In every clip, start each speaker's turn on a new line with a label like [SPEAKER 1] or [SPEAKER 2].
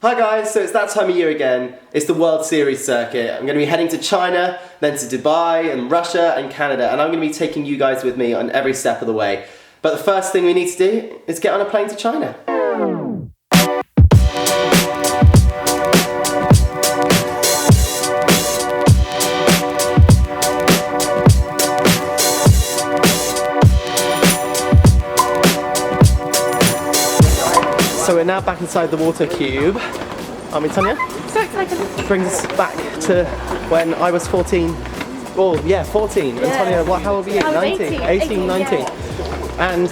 [SPEAKER 1] Hi guys, so it's that time of year again. It's the World Series circuit. I'm going to be heading to China, then to Dubai and Russia and Canada, and I'm going to be taking you guys with me on every step of the way. But the first thing we need to do is get on a plane to China. So we're now back inside the water cube. Aren't we, Tanya?
[SPEAKER 2] So excited.
[SPEAKER 1] Brings us back to when I was 14. Oh yeah, 14.
[SPEAKER 2] Yeah.
[SPEAKER 1] And Tanya, how old were you?
[SPEAKER 2] I was
[SPEAKER 1] 19.
[SPEAKER 2] 18,
[SPEAKER 1] 19.
[SPEAKER 2] yeah.
[SPEAKER 1] And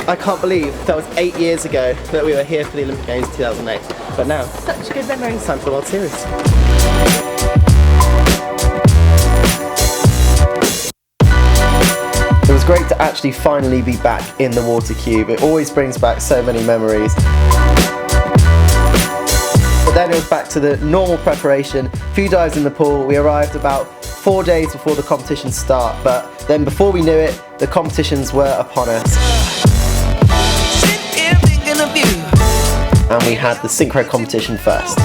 [SPEAKER 1] I can't believe that was 8 years ago that we were here for the Olympic Games 2008. But now,
[SPEAKER 2] Such good memories.
[SPEAKER 1] it's time for the World Series. It was great to actually finally be back in the water cube. It always brings back so many memories. But then it was back to the normal preparation, a few dives in the pool. We arrived about 4 days before the competitions start, but then before we knew it, the competitions were upon us. And we had the synchro competition first.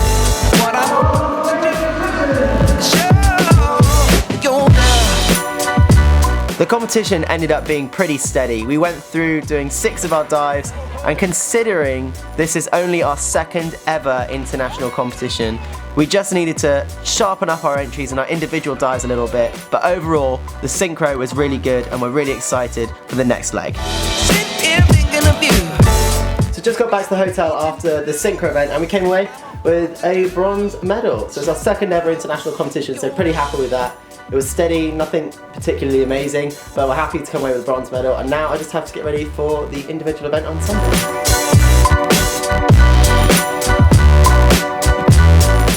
[SPEAKER 1] The competition ended up being pretty steady. We went through doing 6 of our dives, and considering this is only our second ever international competition, we just needed to sharpen up our entries and our individual dives a little bit, but overall the synchro was really good and we're really excited for the next leg. So just got back to the hotel after the synchro event and we came away with a bronze medal. So it's our second ever international competition, so pretty happy with that. It was steady, nothing particularly amazing, but we're happy to come away with a bronze medal, and now I just have to get ready for the individual event on Sunday.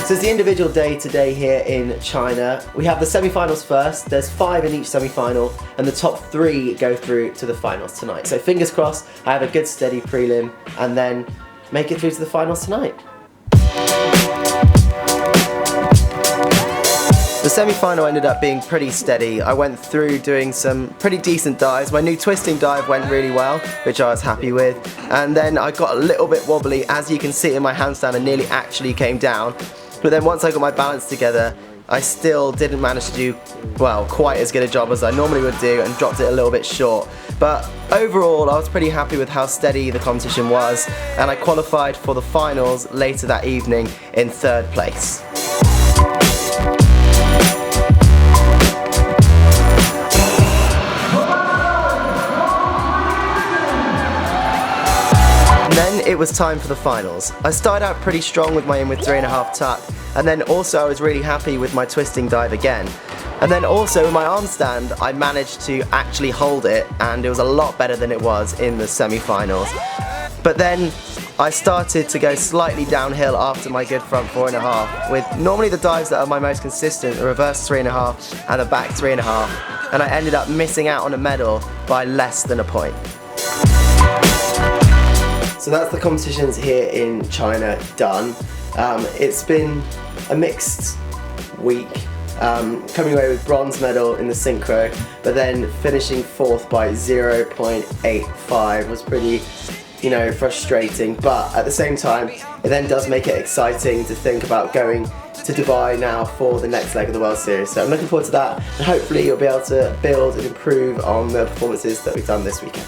[SPEAKER 1] So it's the individual day today here in China. We have the semi-finals first. There's 5 in each semi-final, and the top 3 go through to the finals tonight. So fingers crossed, I have a good steady prelim, and then make it through to the finals tonight. The semi-final ended up being pretty steady. I went through doing some pretty decent dives. My new twisting dive went really well, which I was happy with. And then I got a little bit wobbly, as you can see in my handstand, and nearly actually came down. But then once I got my balance together, I still didn't manage to do, well, quite as good a job as I normally would do, and dropped it a little bit short. But overall, I was pretty happy with how steady the competition was, and I qualified for the finals later that evening in 3rd place. Then it was time for the finals. I started out pretty strong with my in with 3.5 tuck, and then also I was really happy with my twisting dive again. And then also with my arm stand, I managed to actually hold it, and it was a lot better than it was in the semi-finals. But then I started to go slightly downhill after my good front 4.5, with normally the dives that are my most consistent, the reverse 3.5 and the back 3.5, and I ended up missing out on a medal by less than a point. So that's the competitions here in China done. It's been a mixed week, coming away with bronze medal in the synchro, but then finishing 4th by 0.85 was pretty, frustrating, but at the same time, it then does make it exciting to think about going to Dubai now for the next leg of the World Series. So I'm looking forward to that, and hopefully you'll be able to build and improve on the performances that we've done this weekend.